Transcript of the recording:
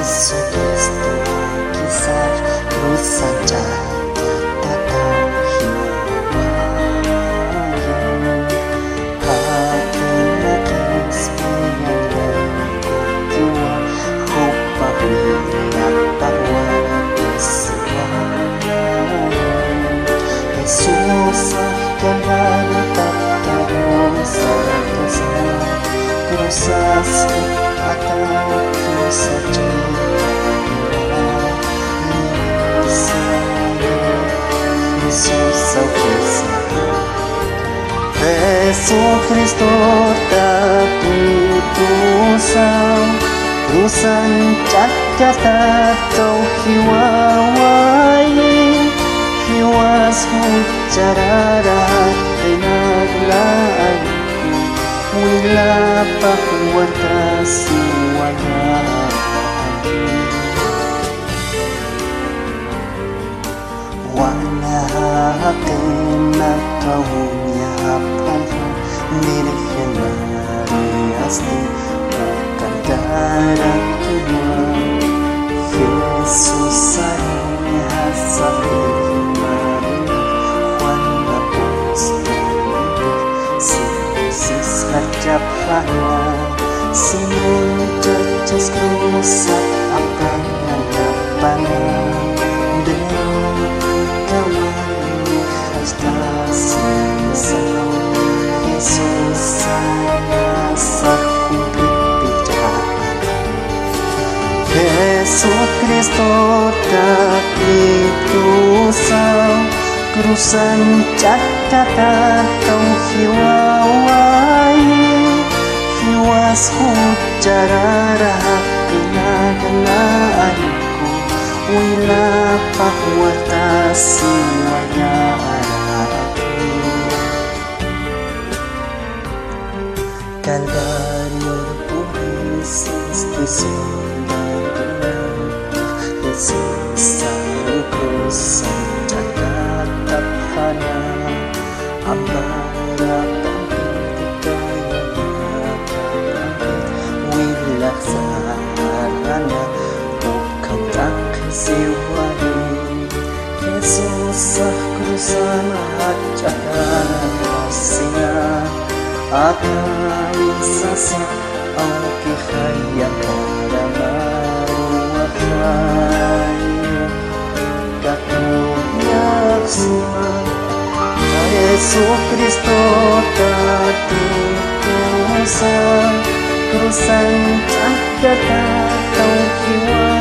Yesus Kristus kisah terusan jaga datang hilang hati nakis biang jiwa hupa hilang bahwa Yesus akan tetap terus atau saja Yesus Kristus tapi terusan Jakarta kau hiwawai hiwas hujarara tenaglaan wila pahuan kasiwanya wala kena kaunya apa miliknya asli bukan darah kedua Yesus sayangnya sakit wana sis hajab hana sinun jajis rusak apa yang dapat dengan kawan hastasi salam Yesus saya sakubit bicara Yesus Kristus tapi terusan Jakarta kau hiwawai hiwas hujarara kenaganaanku wila pahwarta siwanya Kalbaryo pulisis disundan Yesus sarukusan Jakarta hana ambara wilah sarana bukan tak siwani Yesus kurusan Jakarta singa akan sasa ang kihayang para maruwakay kakunyak sima Yesus Kristus katutusan kurusan Jakarta kau kiwa